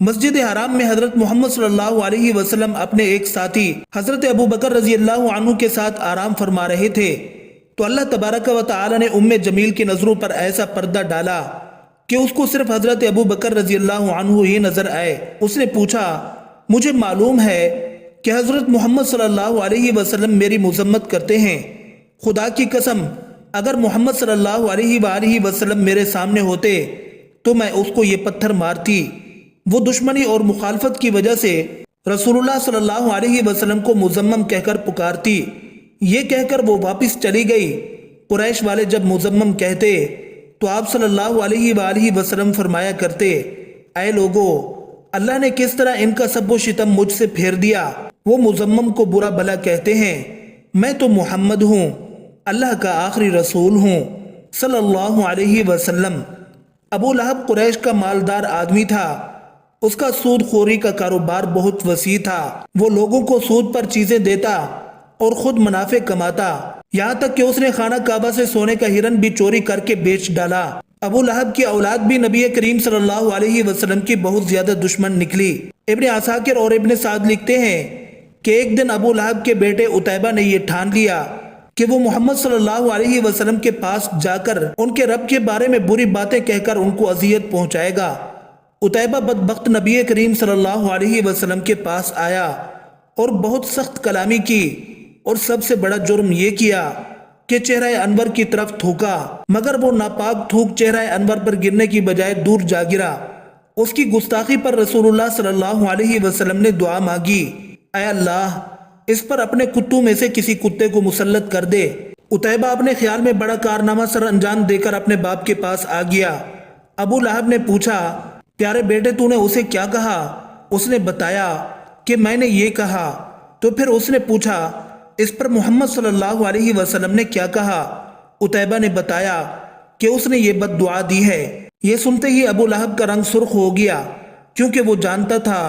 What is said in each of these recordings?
مسجد حرام میں حضرت محمد صلی اللہ علیہ وسلم اپنے ایک ساتھی حضرت ابو بکر رضی اللہ عنہ کے ساتھ آرام فرما رہے تھے تو اللہ تبارک و تعالی نے ام جمیل کی نظروں پر ایسا پردہ ڈالا کہ اس کو صرف حضرت ابو بکر رضی اللہ عنہ ہی نظر آئے۔ اس نے پوچھا، مجھے معلوم ہے کہ حضرت محمد صلی اللہ علیہ وسلم میری مذمت کرتے ہیں، خدا کی قسم اگر محمد صلی اللہ علیہ وآلہ وسلم میرے سامنے ہوتے تو میں اس کو یہ پتھر مارتی۔ وہ دشمنی اور مخالفت کی وجہ سے رسول اللہ صلی اللہ علیہ وسلم کو مذمم کہہ کر پکارتی۔ یہ کہہ کر وہ واپس چلی گئی۔ قریش والے جب مذمم کہتے تو آپ صلی اللہ علیہ وآلہ وسلم فرمایا کرتے، اے لوگو، اللہ نے کس طرح ان کا سب و شتم مجھ سے پھیر دیا۔ وہ مذمم کو برا بھلا کہتے ہیں، میں تو محمد ہوں، اللہ کا آخری رسول ہوں صلی اللہ علیہ وسلم۔ ابو لہب قریش کا مالدار آدمی تھا۔ اس کا سود خوری کا کاروبار بہت وسیع تھا۔ وہ لوگوں کو سود پر چیزیں دیتا اور خود منافع کماتا، یہاں تک کہ اس نے خانہ کعبہ سے سونے کا ہرن بھی چوری کر کے بیچ ڈالا۔ ابو لہب کی اولاد بھی نبی کریم صلی اللہ علیہ وسلم کی بہت زیادہ دشمن نکلی۔ ابن عساکر اور ابن سعد لکھتے ہیں کہ ایک دن ابو لہب کے بیٹے عتیبہ نے یہ ٹھان لیا کہ وہ محمد صلی اللہ علیہ وسلم کے پاس جا کر ان کے رب کے بارے میں بری باتیں کہہ کر ان کو اذیت پہنچائے گا۔ عتیبہ بدبخت نبی کریم صلی اللہ علیہ وسلم کے پاس آیا اور بہت سخت کلامی کی، اور سب سے بڑا جرم یہ کیا کہ چہرہ انور کی طرف تھوکا، مگر وہ ناپاک تھوک چہرہ انور پر گرنے کی بجائے دور جا گرا۔ اس کی گستاخی پر رسول اللہ صلی اللہ علیہ وسلم نے دعا مانگی، اے اللہ اس پر اپنے کتوں میں سے کسی کتے کو مسلط کر دے۔ عتیبہ اپنے خیال میں بڑا کارنامہ سر انجام دے کر اپنے باپ کے پاس آ گیا۔ ابو لہب نے پوچھا، پیارے بیٹے تو نے اسے کیا کہا؟ اس نے بتایا کہ میں نے یہ کہا۔ تو پھر اس نے پوچھا، اس پر محمد صلی اللہ علیہ وسلم نے کیا کہا؟ عتیبہ نے بتایا کہ اس نے یہ بد دعا دی ہے۔ یہ سنتے ہی ابو لہب کا رنگ سرخ ہو گیا، کیونکہ وہ جانتا تھا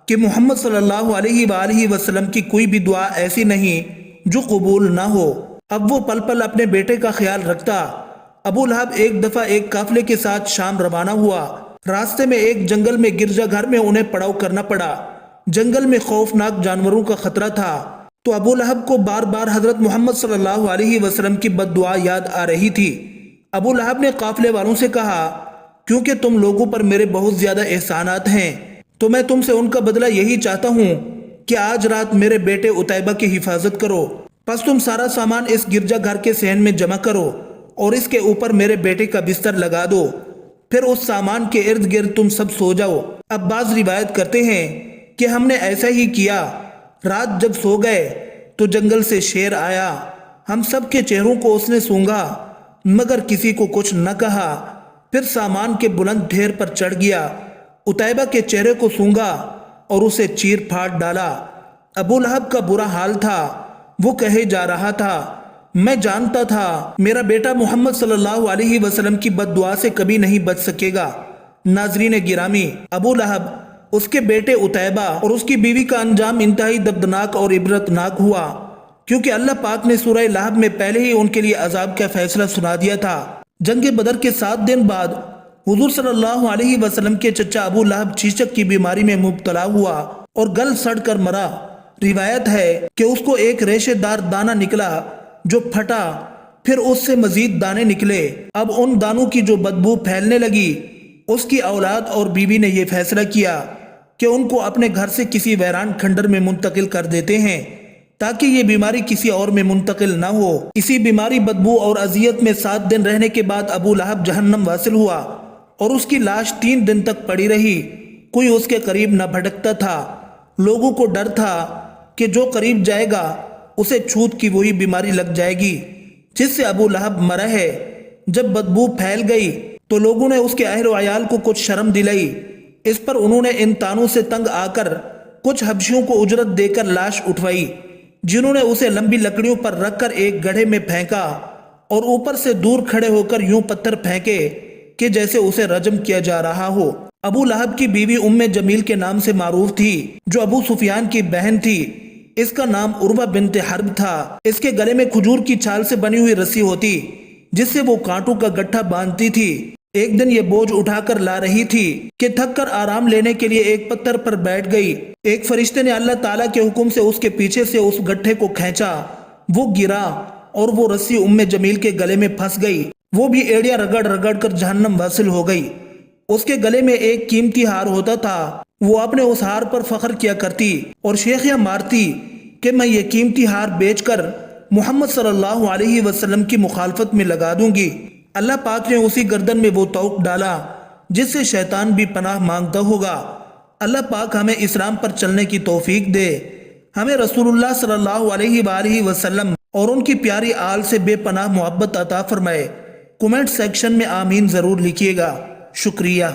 کہ محمد صلی اللہ علیہ وآلہ وسلم کی کوئی بھی دعا ایسی نہیں جو قبول نہ ہو۔ اب وہ پل پل اپنے بیٹے کا خیال رکھتا۔ ابو لہب ایک دفعہ ایک قافلے کے ساتھ شام روانہ ہوا۔ راستے میں ایک جنگل میں گرجا گھر میں انہیں پڑاؤ کرنا پڑا۔ جنگل میں خوفناک جانوروں کا خطرہ تھا، تو ابو لہب کو بار بار حضرت محمد صلی اللہ علیہ وسلم کی بد دعا یاد آ رہی تھی۔ ابو لہب نے قافلے والوں سے کہا، کیونکہ تم لوگوں پر میرے بہت زیادہ احسانات ہیں تو میں تم سے ان کا بدلہ یہی چاہتا ہوں کہ آج رات میرے بیٹے عتیبہ کی حفاظت کرو۔ پس تم سارا سامان اس گرجا گھر کے صحن میں جمع کرو اور اس کے اوپر میرے بیٹے کا بستر لگا دو، پھر اس سامان کے ارد گرد تم سب سو جاؤ۔ اب بعض روایت کرتے ہیں کہ ہم نے ایسا ہی کیا۔ رات جب سو گئے تو جنگل سے شیر آیا، ہم سب کے چہروں کو اس نے سونگا مگر کسی کو کچھ نہ کہا، پھر سامان کے بلند ڈھیر پر چڑھ گیا، عتیبہ کے چہرے کو سونگا اور اسے چیر پھاڑ ڈالا۔ ابو لہب کا برا حال تھا، وہ کہے جا رہا تھا، میں جانتا تھا میرا بیٹا محمد صلی اللہ علیہ وسلم کی بد دعا سے کبھی نہیں بچ سکے گا۔ ناظرین گرامی، ابو لہب، اس کے بیٹے عتیبہ اور اس کی بیوی کا انجام انتہائی دردناک اور عبرتناک ہوا، کیونکہ اللہ پاک نے سورہ لہب میں پہلے ہی ان کے لیے عذاب کا فیصلہ سنا دیا تھا۔ جنگ بدر کے 7 دن بعد حضور صلی اللہ علیہ وسلم کے چچا ابو لہب چیچک کی بیماری میں مبتلا ہوا اور گل سڑ کر مرا۔ روایت ہے کہ اس کو ایک ریشے دار دانہ نکلا جو پھٹا، پھر اس سے مزید دانے نکلے۔ اب ان دانوں کی جو بدبو پھیلنے لگی، اس کی اولاد اور بیوی نے یہ فیصلہ کیا کہ ان کو اپنے گھر سے کسی ویران کھنڈر میں منتقل کر دیتے ہیں تاکہ یہ بیماری کسی اور میں منتقل نہ ہو۔ اسی بیماری، بدبو اور اذیت میں 7 دن رہنے کے بعد ابو لہب جہنم واصل ہوا اور اس کی لاش 3 دن تک پڑی رہی۔ کوئی اس کے قریب نہ بھٹکتا تھا۔ لوگوں کو ڈر تھا کہ جو قریب جائے گا اسے چھوت کی وہی بیماری لگ جائے گی جس سے ابو لہب مرا ہے۔ جب بدبو پھیل گئی تو لوگوں نے اس کے اہل و عیال کو کچھ شرم دلائی۔ اس پر انہوں نے ان تانوں سے تنگ آ کر کچھ حبشیوں کو اجرت دے کر لاش اٹھوائی، جنہوں نے اسے لمبی لکڑیوں پر رکھ کر ایک گڑھے میں پھینکا اور اوپر سے دور کھڑے ہو کر یوں پتھر پھینکے کہ جیسے اسے رجم کیا جا رہا ہو۔ ابو لہب کی بیوی ام جمیل کے نام سے معروف تھی، جو ابو سفیان کی بہن تھی۔ اس کا نام عروہ بنت حرب تھا۔ اس کے گلے میں کھجور کی چھال سے بنی ہوئی رسی ہوتی جس سے وہ کانٹوں کا گٹھا باندھتی تھی۔ ایک دن یہ بوجھ اٹھا کر لا رہی تھی کہ تھک کر آرام لینے کے لیے ایک پتھر پر بیٹھ گئی۔ ایک فرشتے نے اللہ تعالیٰ کے حکم سے اس کے پیچھے سے اس گٹھے کو کھینچا، وہ گرا اور وہ رسی جمیل کے گلے میں پھنس گئی۔ وہ بھی ایڑیاں رگڑ رگڑ کر جہنم واصل ہو گئی۔ اس کے گلے میں ایک قیمتی ہار ہوتا تھا، وہ اپنے اس ہار پر فخر کیا کرتی اور شیخیاں مارتی کہ میں یہ قیمتی ہار بیچ کر محمد صلی اللہ علیہ وسلم کی مخالفت میں لگا دوں گی۔ اللہ پاک نے اسی گردن میں وہ طوق ڈالا جس سے شیطان بھی پناہ مانگتا ہوگا۔ اللہ پاک ہمیں اسلام پر چلنے کی توفیق دے، ہمیں رسول اللہ صلی اللہ علیہ وآلہ وسلم اور ان کی پیاری آل سے بے پناہ محبت عطا فرمائے۔ کمنٹ سیکشن میں آمین ضرور لکھیے گا۔ شکریہ۔